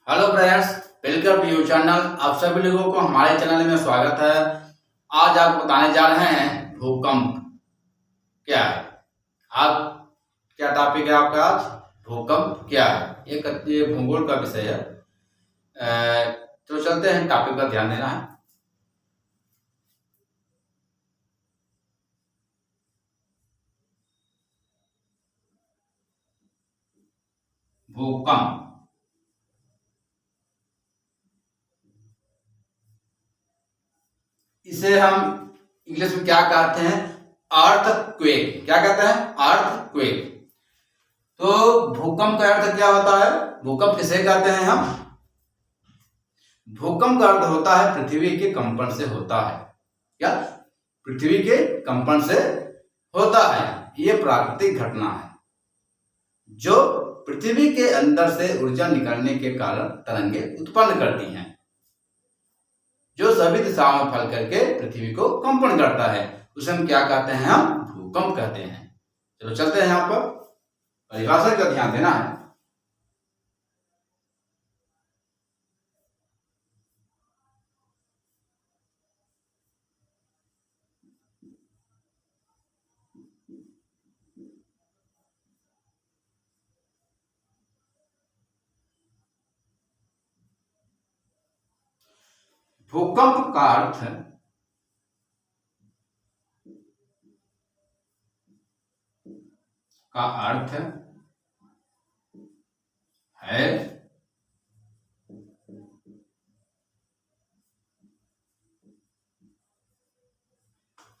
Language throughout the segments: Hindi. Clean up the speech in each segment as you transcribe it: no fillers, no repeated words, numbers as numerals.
Hello friends, welcome to your channel. आप सभी लोगों को हमारे चैनल में स्वागत है। आज आपको बताने जा रहे हैं भूकंप क्या है। आप क्या टॉपिक है आपका आज? भूकंप क्या है? ये भूगोल का विषय है। तो चलते हैं, टॉपिक पर ध्यान देना है। भूकंप इसे हम इंग्लिश में क्या कहते हैं? अर्थक्वेक। क्या कहते हैं? अर्थक्वेक। तो भूकंप का अर्थ क्या होता है? भूकंप किसे कहते हैं हम? भूकंप का अर्थ होता है पृथ्वी के कंपन से होता है। क्या? पृथ्वी के कंपन से होता है। यह प्राकृतिक घटना है जो पृथ्वी के अंदर से ऊर्जा निकलने के कारण तरंगे उत्पन्न करती हैं, जो सभी दिशाओं में फैल करके पृथ्वी को कंपन करता है। उसे हम क्या कहते हैं? हम भूकंप कहते हैं। चलो चलते हैं, यहाँ पर परिभाषा का ध्यान देना है। भूकंप का अर्थ है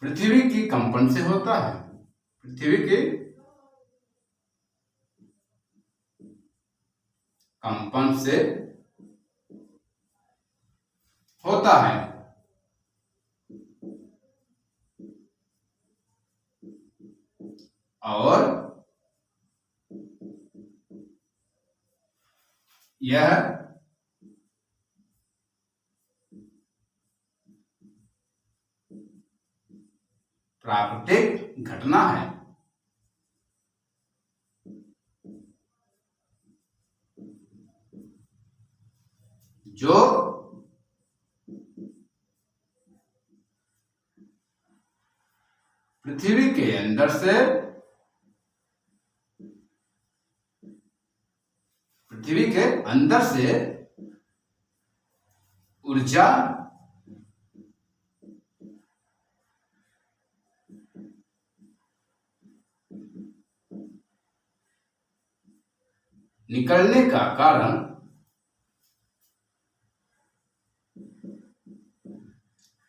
पृथ्वी की कंपन से होता है। पृथ्वी के कंपन से होता है। और यह प्राकृतिक घटना है जो पृथ्वी के अंदर से ऊर्जा निकलने का कारण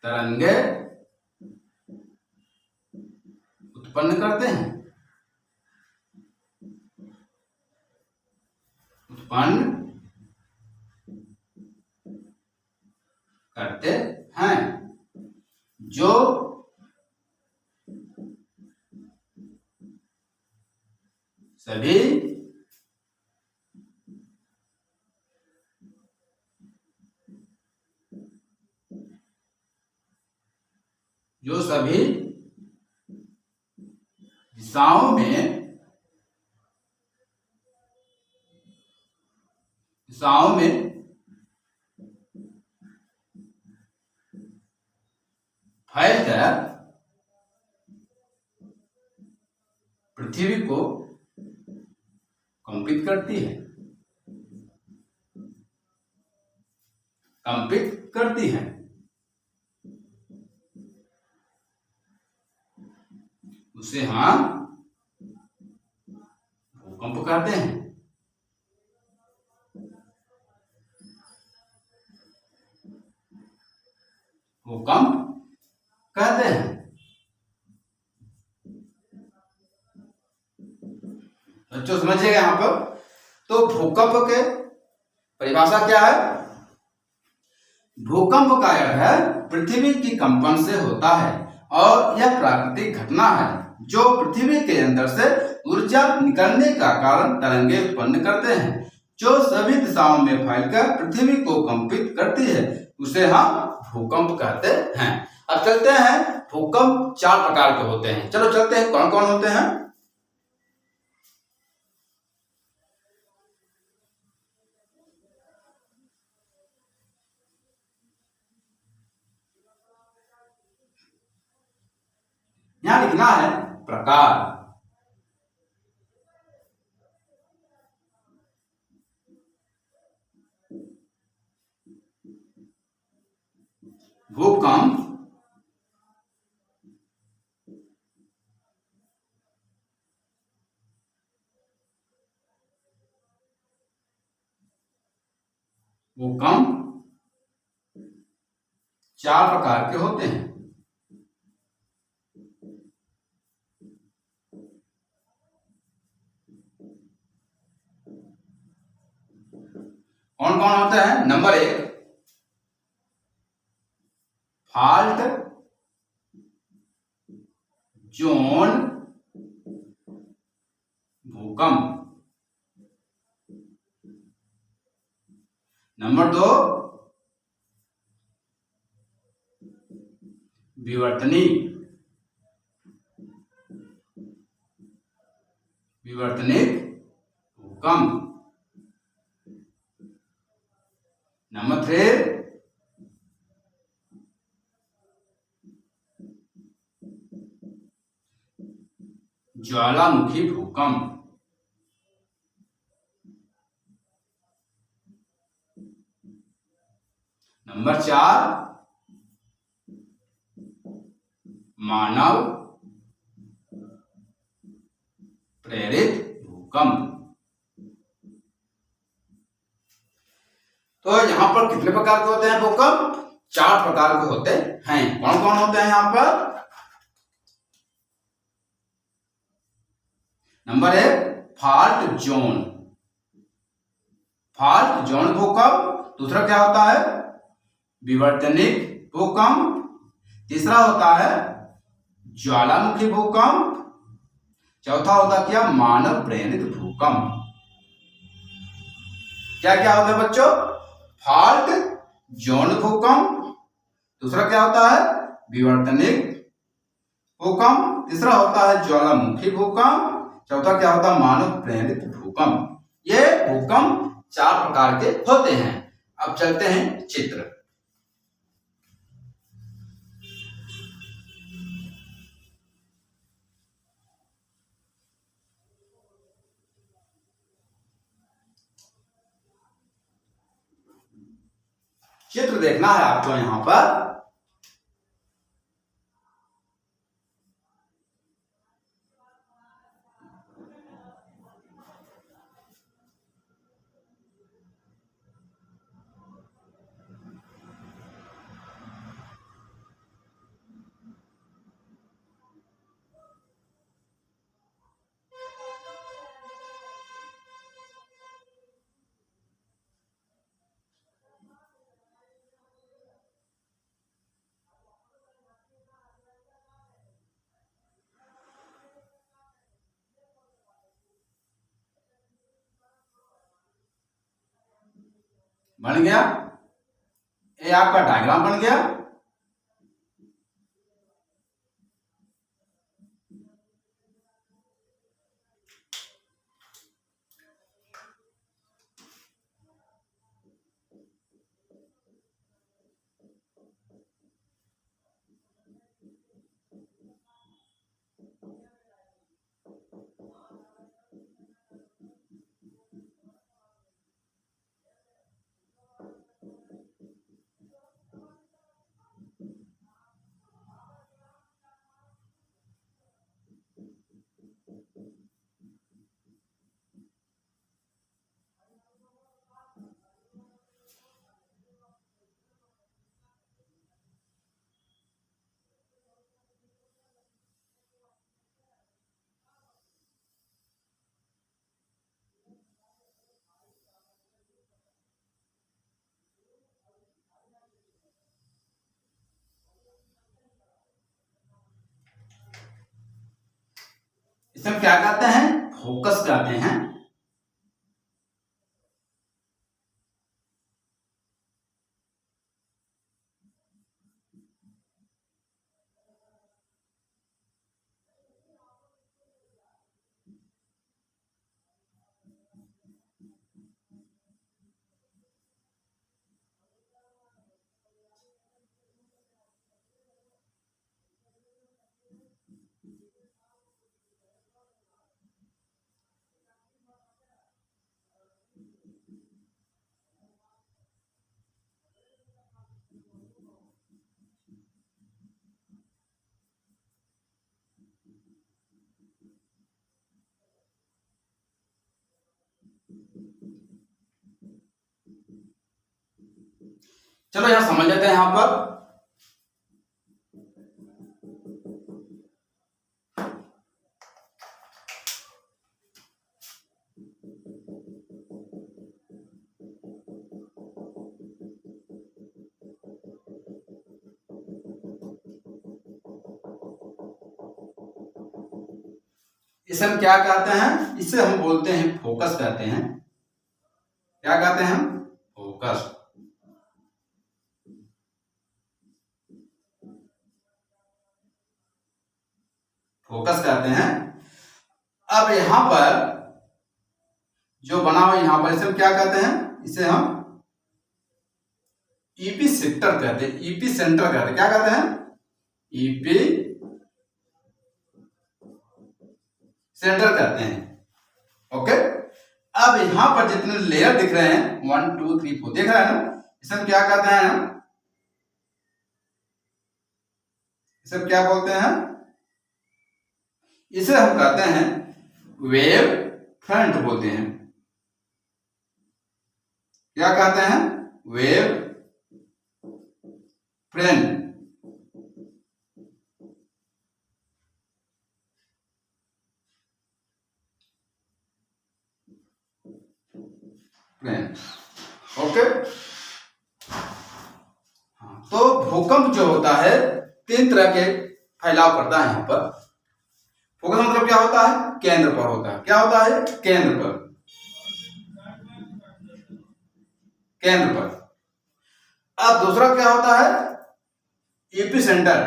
तरंगे उत्पन्न करते हैं। जो सभी दिशाओं में फैलकर पृथ्वी को कंपित करती है। उसे हम भूकंप कहते हैं। भूकंप कहते हैं। बच्चों समझिएगा यहाँ पर। तो भूकंप के परिभाषा क्या है? भूकंप का अर्थ है पृथ्वी की कंपन से होता है और यह प्राकृतिक घटना है जो पृथ्वी के अंदर से ऊर्जा निकलने का कारण तरंगे उत्पन्न करते हैं, जो सभी दिशाओं में फैलकर पृथ्वी को कंपित करती है। उसे हम भूकंप कहते हैं। अब चलते हैं, भूकंप 4 प्रकार के होते हैं। चलो चलते हैं, कौन कौन होते हैं। यहां लिखना है प्रकार। भूकंप भूकंप 4 प्रकार के होते हैं। कौन कौन होते हैं? नंबर 1 फाल्ट जोन भूकंप। नंबर 2 विवर्तनिक भूकंप। नंबर 3 ज्वालामुखी भूकंप। नंबर 4 मानव प्रेरित भूकंप। तो यहां पर कितने प्रकार के होते हैं भूकंप? 4 प्रकार के होते हैं। कौन कौन होते हैं यहां पर? नंबर 1 फाल्ट जोन भूकंप। दूसरा क्या होता है? विवर्तनिक भूकंप। तीसरा होता है ज्वालामुखी भूकंप। चौथा होता क्या? मानव प्रेरित भूकंप। क्या क्या होता है बच्चों? फाल्ट जोन भूकंप। दूसरा क्या होता है? विवर्तनिक भूकंप। तीसरा होता है ज्वालामुखी भूकंप। चौथा क्या होता है? मानव प्रेरित भूकंप। ये भूकंप 4 प्रकार के होते हैं। अब चलते हैं चित्र। चित्र देखना है आपको यहां पर। बन गया? ये आपका डायग्राम बन गया। इसमें क्या कहते हैं? फोकस कहते हैं। चलो यहां समझ लेते हैं। यहां पर इसे हम क्या कहते हैं? इसे हम बोलते हैं फोकस कहते हैं। क्या कहते हैं हम? फोकस। फोकस कहते हैं। अब यहां पर जो बना हुआ यहां पर इसे हम क्या कहते हैं? इसे हम ईपी सेक्टर कहते हैं, ईपी सेंटर कहते हैं। क्या कहते हैं? ईपी सेंटर कहते हैं। ओके। अब यहां पर जितने लेयर दिख रहे हैं 1 2 3 4 देख रहे हैं ना, इसे हम क्या कहते हैं? इसे हम क्या बोलते हैं? इसे हम कहते हैं वेव फ्रंट बोलते हैं। क्या कहते हैं? Wave front. ओके। तो भूकंप जो होता है 3 तरह के फैलाव करता है। यहां पर फोकस मतलब क्या होता है? केंद्र पर होता है। क्या होता है? केंद्र पर। केंद्र पर। अब दूसरा क्या होता है? EP centre.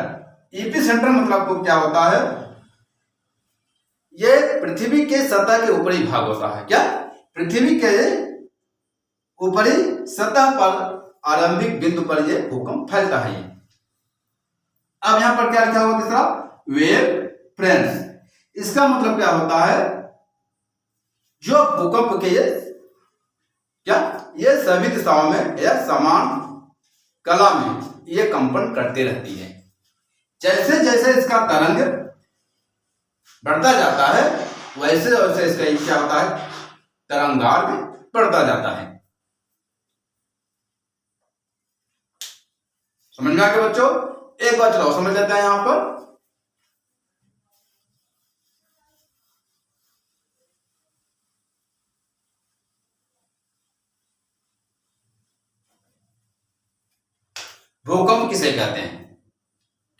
ईपी सेंटर मतलब को क्या होता है? ये पृथ्वी के सतह के ऊपरी भाग होता है। क्या? पृथ्वी के ऊपरी सतह पर आरंभिक बिंदु पर ये भूकंप फैलता है। अब यहां पर क्या लिखा हुआ? तीसरा वेव फ्रंट। इसका मतलब क्या होता है? जो भूकंप के ये सभी दिशाओं में या समान कला में ये कंपन करते रहती है। जैसे जैसे इसका तरंग बढ़ता जाता है वैसे वैसे इसका क्या होता है? तरंगार्ग बढ़ता जाता है। समझ में आ गया बच्चों? एक बार चलो समझ लेते हैं। यहां पर भूकंप किसे कहते हैं?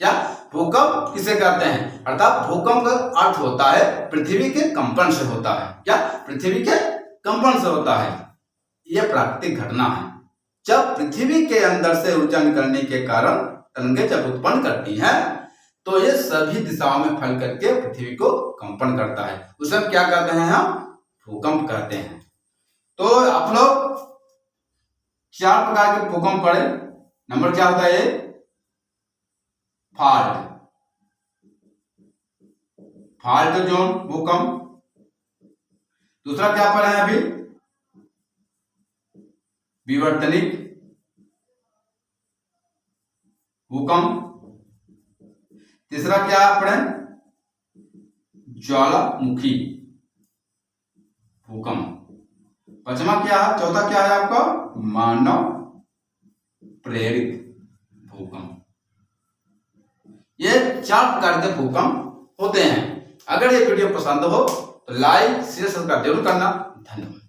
क्या? भूकंप किसे कहते हैं? अर्थात भूकंप का अर्थ होता है पृथ्वी के कंपन से होता है। क्या? पृथ्वी के कंपन से होता है। यह प्राकृतिक घटना है जब पृथ्वी के अंदर से ऊर्जा निकलने के कारण तरंगें जब उत्पन्न करती हैं तो ये सभी दिशाओं में फैल करके पृथ्वी को कंपन करता है। उसे हम क्या कहते हैं? हम भूकंप कहते हैं। तो आप लोग 4 प्रकार के भूकंप पढ़े। नंबर क्या होता है? फाल्ट, फाल्ट जोन भूकंप। दूसरा क्या पढ़े हैं अभी? विवर्तनिक भूकंप। तीसरा क्या पढ़े? ज्वालामुखी भूकंप। पांचवा क्या है? चौथा क्या है आपका? मानव प्रेरित भूकंप। ये 4 प्रकार के भूकंप होते हैं। अगर ये वीडियो पसंद हो तो लाइक शेयर सब्सक्राइब जरूर करना। धन्यवाद।